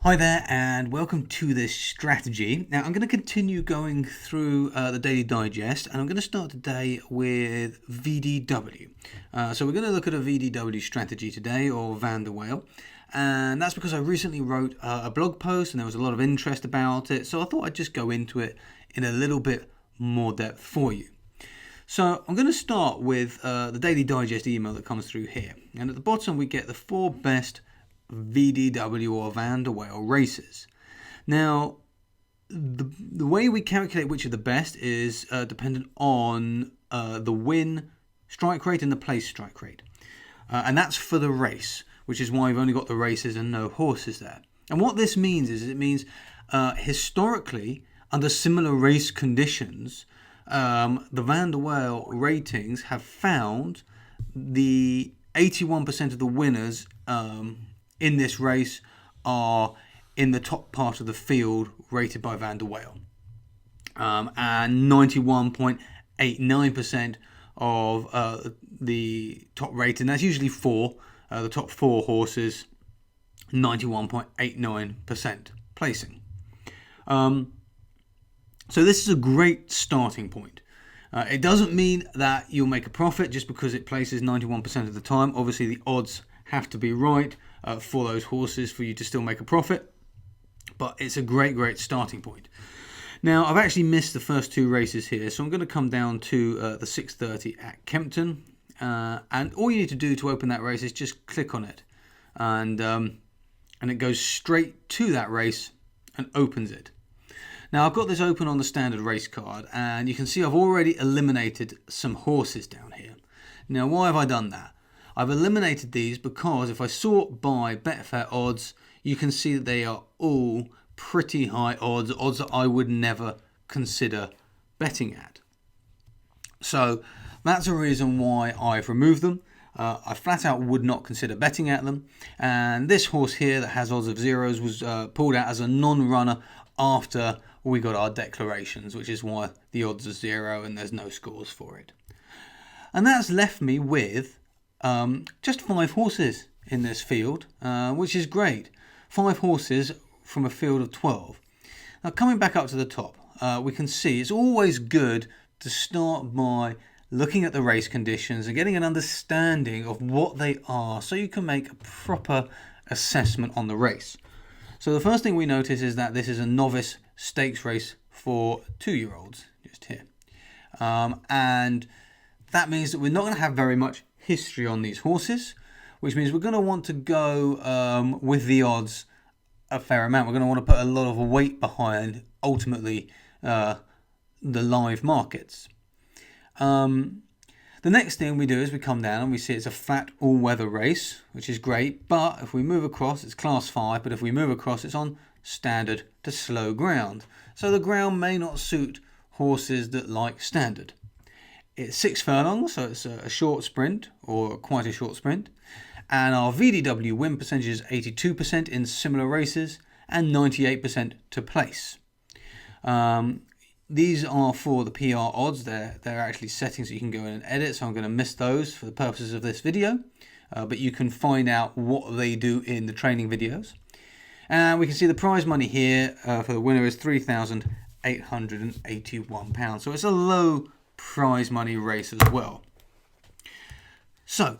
Hi there and welcome to this strategy. Now I'm going to continue going through the Daily Digest, and I'm going to start today with VDW. So we're going to look at a VDW strategy today, or Van der Waal, and that's because I recently wrote a blog post and there was a lot of interest about it, so I thought I'd just go into it in a little bit more depth for you. So I'm going to start with the Daily Digest email that comes through here, and at the bottom we get the 4 best VDW or Van der Waal races. Now, the way we calculate which are the best is dependent on the win strike rate and the place strike rate. And that's for the race, which is why we've only got the races and no horses there. And what this means is it means historically, under similar race conditions, the Van der Waal ratings have found the 81% of the winners in this race are in the top part of the field rated by Van der Waal. And 91.89% of the top rating, that's usually the top 4 horses, 91.89% placing. So this is a great starting point. It doesn't mean that you'll make a profit just because it places 91% of the time. Obviously the odds have to be right for those horses for you to still make a profit, but it's a great starting point. Now I've actually missed the first 2 races here, so I'm going to come down to the 6:30 at Kempton, and all you need to do to open that race is just click on it, and it goes straight to that race and opens it. Now I've got this open on the standard race card, and you can see I've already eliminated some horses down here. Now why have I done that? I've eliminated these because if I sort by Betfair odds, you can see that they are all pretty high odds that I would never consider betting at. So that's a reason why I've removed them. I flat out would not consider betting at them. And this horse here that has odds of 0s was pulled out as a non-runner after we got our declarations, which is why the odds are 0 and there's no scores for it. And that's left me with just 5 horses in this field, which is great. 5 horses from a field of 12. Now coming back up to the top, we can see it's always good to start by looking at the race conditions and getting an understanding of what they are so you can make a proper assessment on the race. So the first thing we notice is that this is a novice stakes race for 2-year-olds, just here. And that means that we're not going to have very much history on these horses, which means we're going to want to go with the odds a fair amount. We're going to want to put a lot of weight behind ultimately the live markets. The next thing we do is we come down and we see it's a flat all-weather race, which is great, but if we move across, it's class 5, but if we move across, it's on standard to slow ground. So the ground may not suit horses that like standard. It's 6 furlongs, so it's a short sprint, or quite a short sprint. And our VDW win percentage is 82% in similar races and 98% to place. These are for the PR odds. They're actually settings that you can go in and edit, so I'm going to miss those for the purposes of this video. But you can find out what they do in the training videos. And we can see the prize money here for the winner is £3,881. So it's a low prize money race as well. So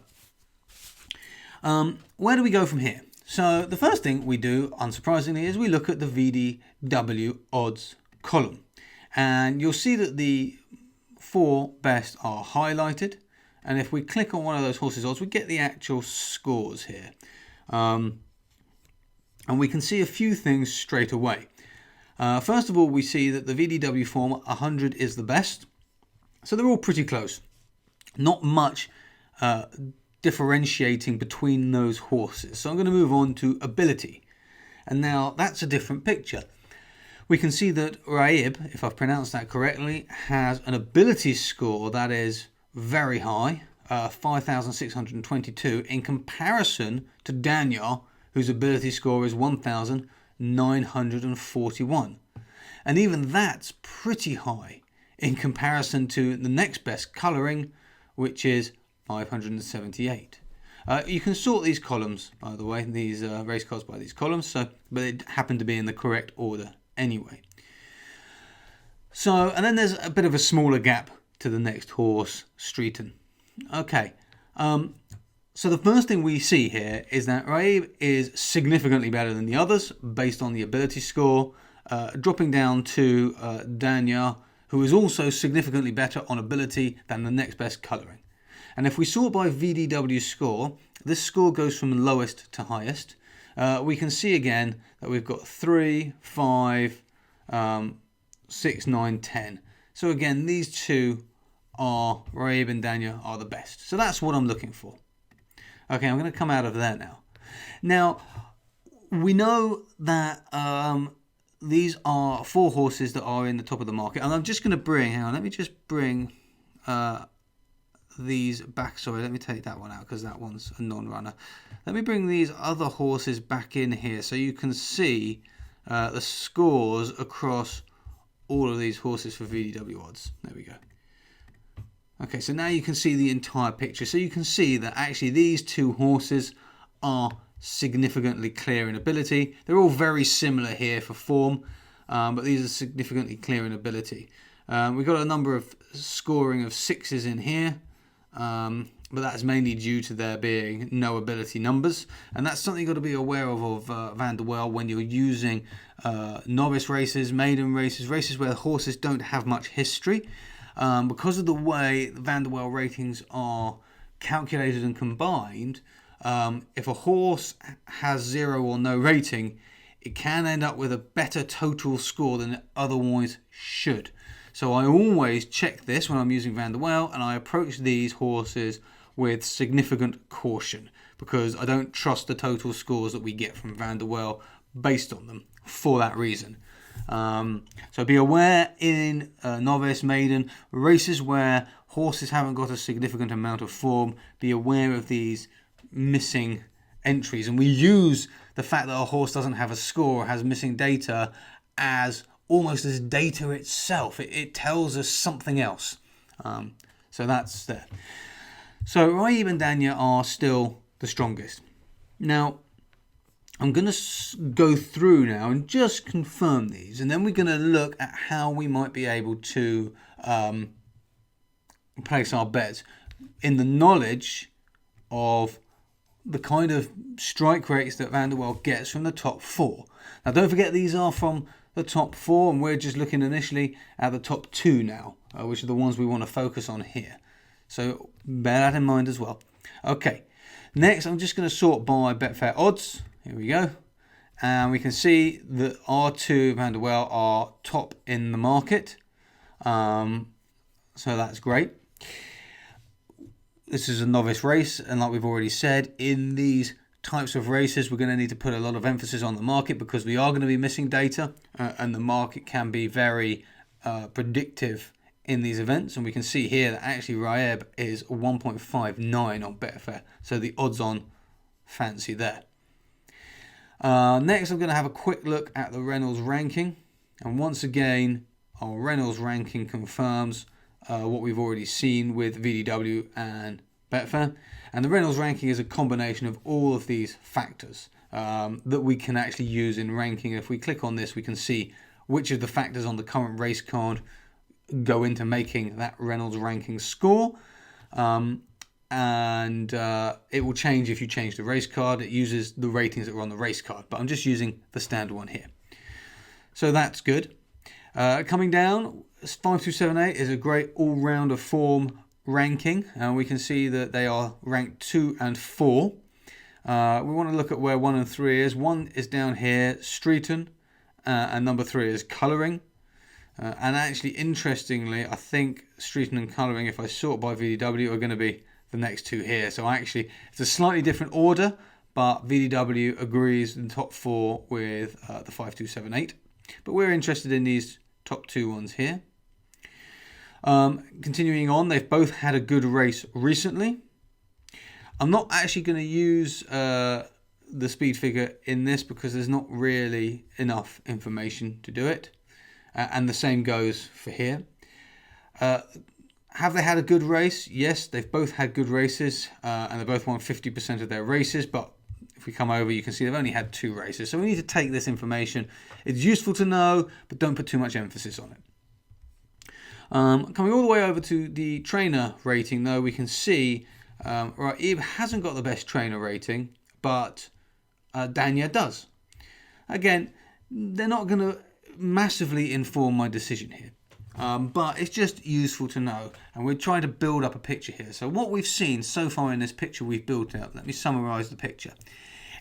where do we go from here? So the first thing we do, unsurprisingly, is we look at the VDW odds column, and you'll see that the 4 best are highlighted, and if we click on one of those horses' odds, we get the actual scores here, and we can see a few things straight away. First of all, we see that the VDW form 100 is the best. So they're all pretty close. Not much differentiating between those horses. So I'm going to move on to ability. And now that's a different picture. We can see that Raib, if I've pronounced that correctly, has an ability score that is very high, 5,622, in comparison to Daniel, whose ability score is 1,941. And even that's pretty high in comparison to the next best colouring, which is 578. You can sort these columns, by the way, these race cards by these columns, but it happened to be in the correct order anyway. So, and then there's a bit of a smaller gap to the next horse, Streeton. Okay, so the first thing we see here is that Raib is significantly better than the others based on the ability score, dropping down to Danya, who is also significantly better on ability than the next best colouring. And if we sort by VDW score, this score goes from lowest to highest. We can see again that we've got 3, 5, 6, 9, 10. So again, these two are, Raib and Danya, are the best. So that's what I'm looking for. Okay, I'm going to come out of there now. Now, we know that these are 4 horses that are in the top of the market. And I'm just going to bring, hang on, let me just bring these back. Sorry, let me take that one out because that one's a non-runner. Let me bring these other horses back in here so you can see the scores across all of these horses for VDW odds. There we go. Okay, so now you can see the entire picture. So you can see that actually these 2 horses are significantly clear in ability. They're all very similar here for form, but these are significantly clear in ability. We've got a number of scoring of 6s in here, but that's mainly due to there being no ability numbers. And that's something you've got to be aware of Van der Wel when you're using novice races, maiden races, races where horses don't have much history. Because of the way the Van der Wel ratings are calculated and combined, if a horse has 0 or no rating, it can end up with a better total score than it otherwise should. So I always check this when I'm using Van der Wel, and I approach these horses with significant caution because I don't trust the total scores that we get from Van der Wel based on them for that reason. So be aware in novice, maiden, races where horses haven't got a significant amount of form, be aware of these missing entries. And we use the fact that a horse doesn't have a score or has missing data as almost as data itself. It tells us something else. So that's there. So Raib and Danya are still the strongest. Now, I'm going to go through now and just confirm these, and then we're going to look at how we might be able to place our bets in the knowledge of the kind of strike rates that Van der Wel gets from the top 4. Now, don't forget these are from the top 4, and we're just looking initially at the top 2 now, which are the ones we want to focus on here. So bear that in mind as well. Okay, next I'm just going to sort by Betfair odds. Here we go. And we can see that our 2 Van der Wel are top in the market. So that's great. This is a novice race, and like we've already said, in these types of races we're going to need to put a lot of emphasis on the market because we are going to be missing data, and the market can be very predictive in these events. And we can see here that actually Raib is 1.59 on Betfair, so the odds on fancy there. Next I'm going to have a quick look at the Reynolds Ranking, and once again our Reynolds Ranking confirms what we've already seen with VDW and Betfair. And the Reynolds Ranking is a combination of all of these factors that we can actually use in ranking. If we click on this, we can see which of the factors on the current race card go into making that Reynolds Ranking score. And it will change if you change the race card. It uses the ratings that were on the race card, but I'm just using the standard one here. So that's good. Coming down, 5278 is a great all-rounder form ranking, and we can see that they are ranked 2 and 4. We want to look at where 1 and 3 is. 1 is down here, Streeton, and number 3 is Colouring. And actually, interestingly, I think Streeton and Colouring, if I sort by VDW, are going to be the next 2 here. So actually, it's a slightly different order, but VDW agrees in the top 4 with the 5278. But we're interested in these top 2 ones here. Continuing on, they've both had a good race recently. I'm not actually going to use the speed figure in this because there's not really enough information to do it. And the same goes for here. Have they had a good race? Yes, they've both had good races, and they both won 50% of their races, but if we come over, you can see they've only had 2 races. So we need to take this information. It's useful to know, but don't put too much emphasis on it. Coming all the way over to the trainer rating, though, we can see Eve hasn't got the best trainer rating, but Danya does. Again, they're not going to massively inform my decision here. But it's just useful to know, and we're trying to build up a picture here. So what we've seen so far in this picture we've built up, let me summarise the picture,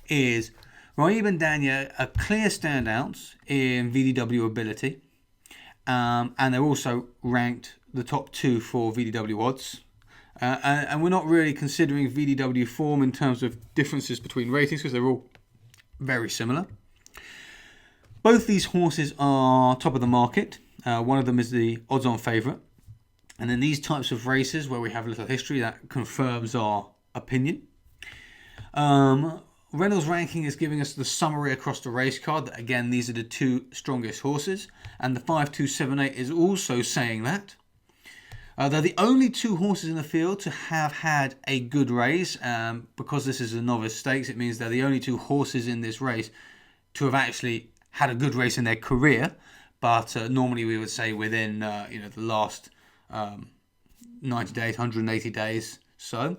is Raib and Danya are clear standouts in VDW ability, and they're also ranked the top 2 for VDW odds. And we're not really considering VDW form in terms of differences between ratings because they're all very similar. Both these horses are top of the market. One of them is the odds-on favourite. And in these types of races where we have a little history, that confirms our opinion. Reynolds Ranking is giving us the summary across the race card that, again, these are the 2 strongest horses. And the 5278 is also saying that. They're the only 2 horses in the field to have had a good race. Because this is a novice stakes, it means they're the only 2 horses in this race to have actually had a good race in their career. But normally we would say within the last 90 days, 180 days. So,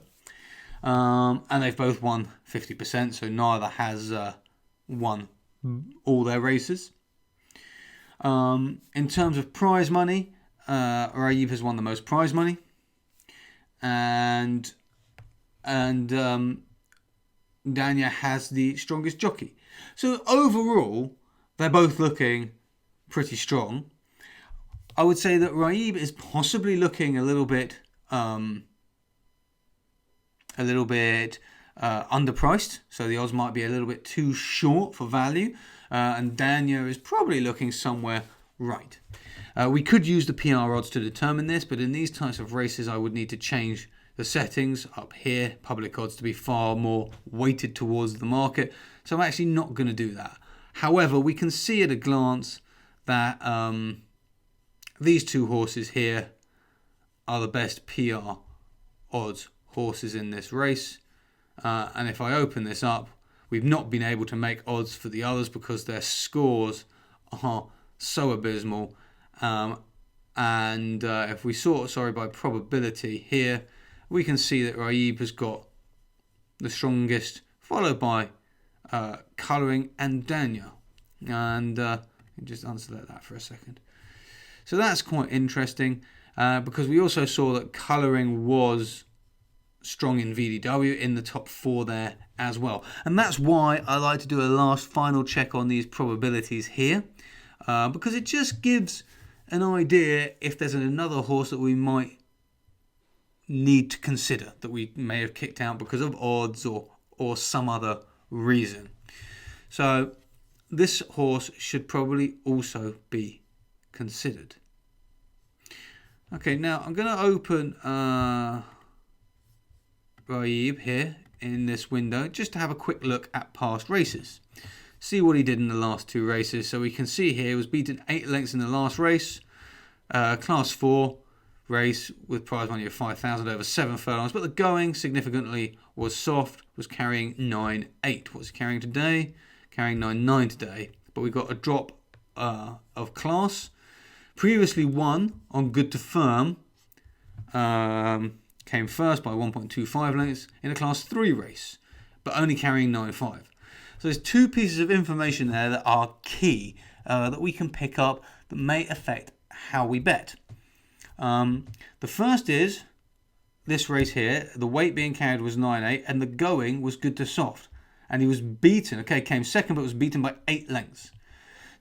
and they've both won 50%. So neither has won all their races. In terms of prize money, Raib has won the most prize money, and Danya has the strongest jockey. So overall, they're both looking pretty strong. I would say that Raib is possibly looking a little bit underpriced, so the odds might be a little bit too short for value, and Danya is probably looking somewhere right. We could use the PR odds to determine this, but in these types of races I would need to change the settings up here, public odds, to be far more weighted towards the market, so I'm actually not going to do that. However, we can see at a glance that these 2 horses here are the best PR odds horses in this race. And if I open this up, we've not been able to make odds for the others because their scores are so abysmal. If we sort by probability here, we can see that Raib has got the strongest, followed by colouring and Danya. And just unselect that for a second. So that's quite interesting because we also saw that colouring was strong in VDW in the top 4 there as well. And that's why I like to do a last final check on these probabilities here because it just gives an idea if there's another horse that we might need to consider that we may have kicked out because of odds or some other reason. So this horse should probably also be considered. Okay, now I'm going to open Raib here in this window just to have a quick look at past races. See what he did in the last 2 races. So we can see here he was beaten 8 lengths in the last race. Class 4 race with prize money of 5,000 over 7 furlongs. But the going significantly was soft, was carrying 9.8. What's he carrying today? Carrying 9.9 today. But we got a drop of class. Previously won on Good to Firm. Came first by 1.25 lengths in a Class 3 race, but only carrying 9.5. So there's 2 pieces of information there that are key that we can pick up that may affect how we bet. The first is this race here. The weight being carried was 9.8 and the going was Good to Soft. And he was beaten, came second but was beaten by 8 lengths.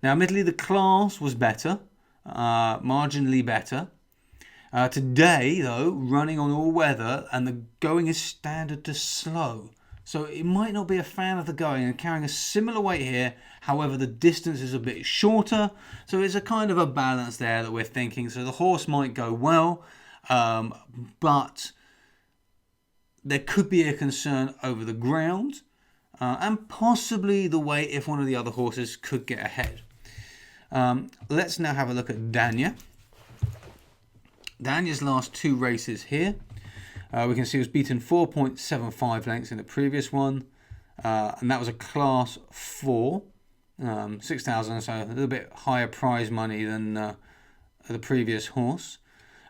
Now admittedly the class was better, marginally better. Today, though, running on all weather and the going is standard to slow. So it might not be a fan of the going and carrying a similar weight here. However, the distance is a bit shorter. So it's a kind of a balance there that we're thinking. So the horse might go well, but there could be a concern over the ground and possibly the weight if one of the other horses could get ahead. Let's now have a look at Danya. Danya's last 2 races here. We can see he was beaten 4.75 lengths in the previous one. And that was a Class 4. 6,000, so a little bit higher prize money than the previous horse.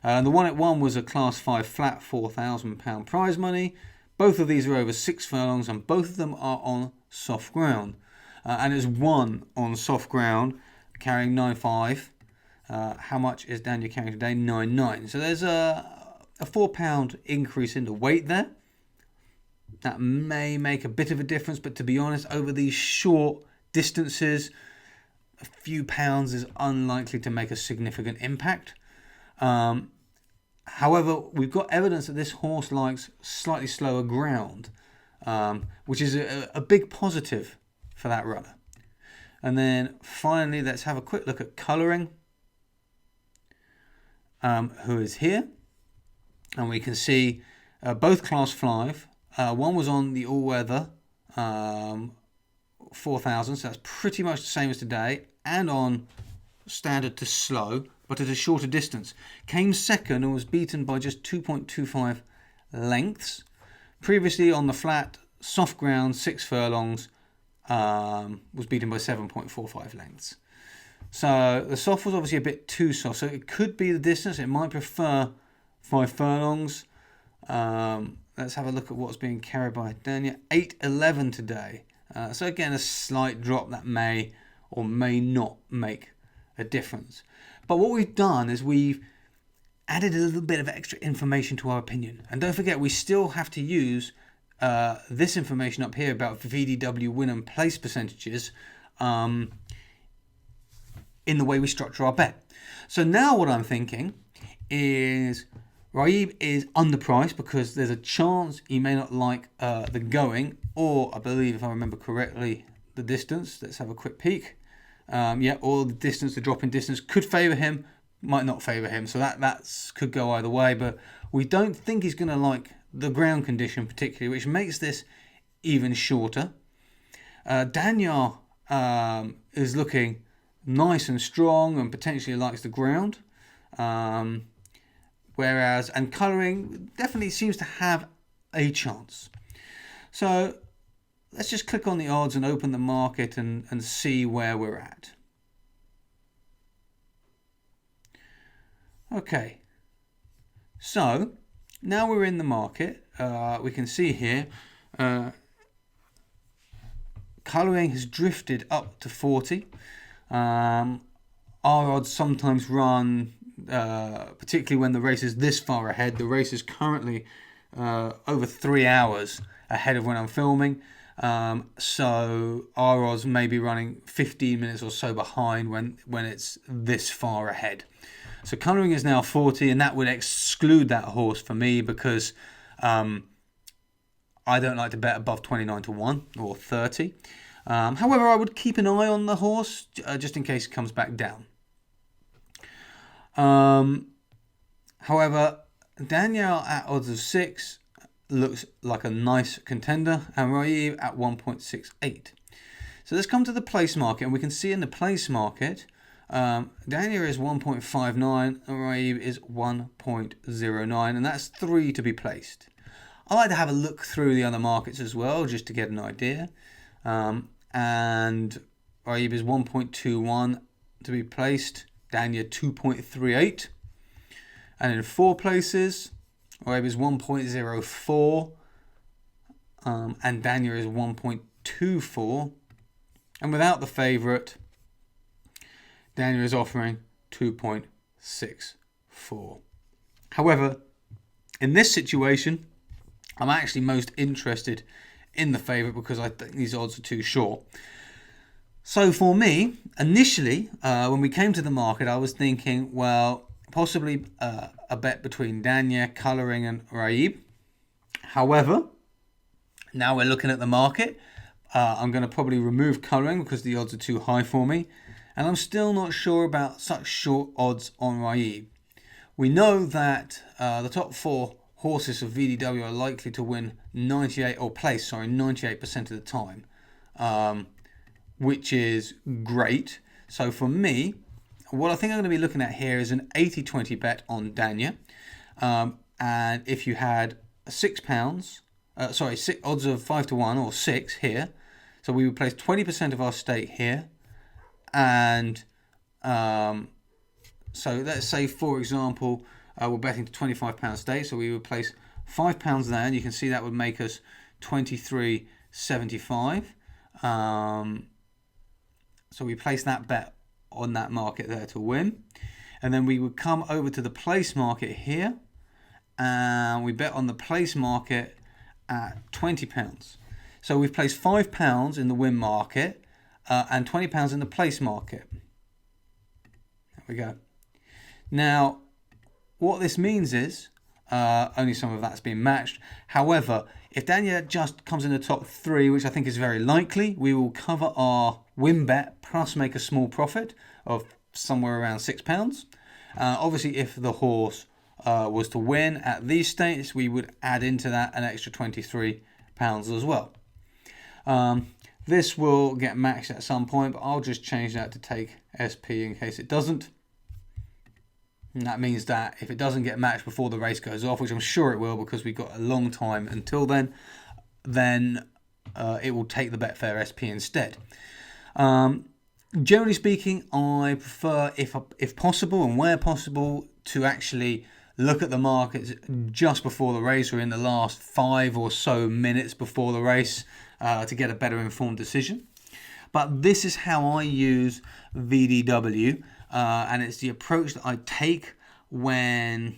The one it won was a Class 5 flat £4,000 prize money. Both of these are over 6 furlongs and both of them are on soft ground. And it's one on soft ground carrying 9.5. How much is Danya carrying today? 9.9. So there's a £4 increase in the weight there. That may make a bit of a difference, but to be honest, over these short distances, a few pounds is unlikely to make a significant impact. However, we've got evidence that this horse likes slightly slower ground, which is a big positive for that runner. And then finally, let's have a quick look at colouring, who is here. And we can see both Class 5. One was on the all-weather 4,000, so that's pretty much the same as today, and on standard to slow, but at a shorter distance. Came second and was beaten by just 2.25 lengths. Previously on the flat, soft ground, 6 furlongs, was beaten by 7.45 lengths. So the soft was obviously a bit too soft, so it could be the distance. It might prefer 5 furlongs. Let's have a look at what's being carried by Danya. 8.11 today. So again, a slight drop that may or may not make a difference. But what we've done is we've added a little bit of extra information to our opinion. And don't forget, we still have to use this information up here about VDW win and place percentages in the way we structure our bet. So now what I'm thinking is Raib is underpriced because there's a chance he may not like the going, or I believe, if I remember correctly, the distance. Let's have a quick peek. Or the distance, the drop in distance could favour him, might not favour him. So that could go either way. But we don't think he's going to like the ground condition particularly, which makes this even shorter. Danya is looking nice and strong and potentially likes the ground. Whereas, and colouring definitely seems to have a chance. So let's just click on the odds and open the market and see where we're at. Okay, so now we're in the market. We can see here colouring has drifted up to 40. Our odds sometimes run, particularly when the race is this far ahead. The race is currently over 3 hours ahead of when I'm filming. So our odds may be running 15 minutes or so behind when it's this far ahead. So colouring is now 40, and that would exclude that horse for me because I don't like to bet above 29-1 or 30. However, I would keep an eye on the horse just in case it comes back down. However, Danielle at odds of 6 looks like a nice contender, and Raib at 1.68. So let's come to the place market, and we can see in the place market, Danielle is 1.59 and Raib is 1.09, and that's 3 to be placed. I like to have a look through the other markets as well, just to get an idea. And Raib is 1.21 to be placed, Danya 2.38, and in 4 places, Raib is 1.04, and Danya is 1.24, and without the favourite, Danya is offering 2.64. However, in this situation, I'm actually most interested in the favourite because I think these odds are too short. So for me, initially, when we came to the market, I was thinking, well, possibly a bet between Danya, colouring, and Raib. However, now we're looking at the market. I'm going to probably remove colouring because the odds are too high for me. And I'm still not sure about such short odds on Raib. We know that the top 4 horses of VDW are likely to win 98% of the time, which is great. So for me, what I think I'm going to be looking at here is an 80-20 bet on Dania. And if you had £6, odds of 5-1 or 6 here, so we would place 20% of our stake here, and so let's say, for example, we're betting to £25 stake, so we would place £5 there, and you can see that would make us 23.75. So we place that bet on that market there to win, and then we would come over to the place market here, and we bet on the place market at £20. So we've placed £5 in the win market and £20 in the place market. There we go. Now, what this means is only some of that's been matched. However, if Dania just comes in the top 3, which I think is very likely, we will cover our win bet plus make a small profit of somewhere around £6. Obviously, if the horse was to win at these stakes, we would add into that an extra £23 as well. This will get maxed at some point, but I'll just change that to take SP in case it doesn't. And that means that if it doesn't get matched before the race goes off, which I'm sure it will because we've got a long time until then it will take the Betfair SP instead. Generally speaking, I prefer, if possible and where possible, to actually look at the markets just before the race or in the last 5 or so minutes before the race to get a better informed decision. But this is how I use VDW, and it's the approach that I take when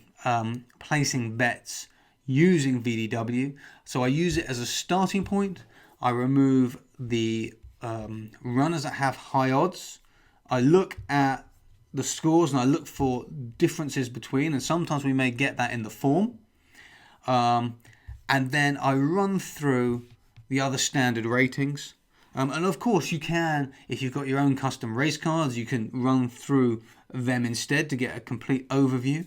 placing bets using VDW. So I use it as a starting point. I remove the runners that have high odds. I look at the scores and I look for differences between, and sometimes we may get that in the form. And then I run through the other standard ratings. And of course you can, if you've got your own custom race cards, you can run through them instead to get a complete overview.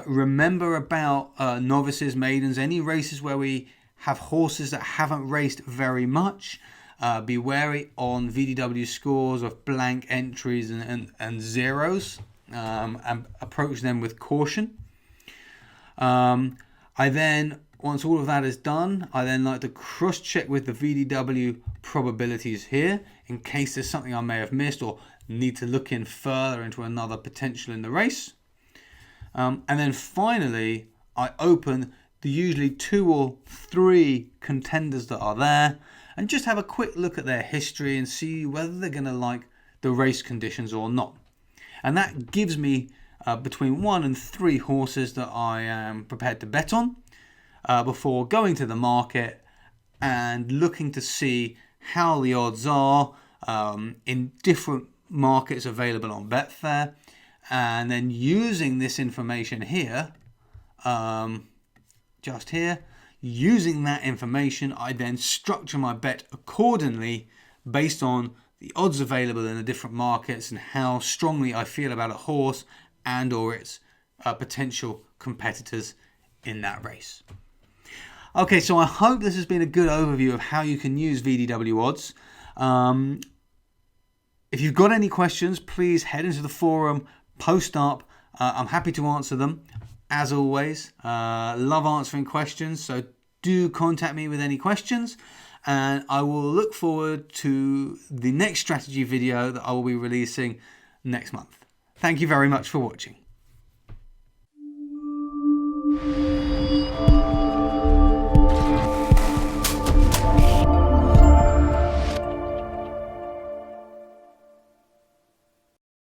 Remember about novices, maidens, any races where we have horses that haven't raced very much. Be wary on VDW scores of blank entries and zeros, and approach them with caution. I then, once all of that is done, I then like to cross-check with the VDW probabilities here in case there's something I may have missed or need to look in further into another potential in the race. And then finally, I open the usually 2 or 3 contenders that are there and just have a quick look at their history and see whether they're going to like the race conditions or not. And that gives me between 1 and 3 horses that I am prepared to bet on before going to the market and looking to see how the odds are in different markets available on Betfair, and then using this information here, just here, using that information, I then structure my bet accordingly based on the odds available in the different markets and how strongly I feel about a horse and or its potential competitors in that race. Okay, so I hope this has been a good overview of how you can use VDW odds. If you've got any questions, please head into the forum, post up. I'm happy to answer them. As always, love answering questions, so do contact me with any questions, and I will look forward to the next strategy video that I will be releasing next month. Thank you very much for watching.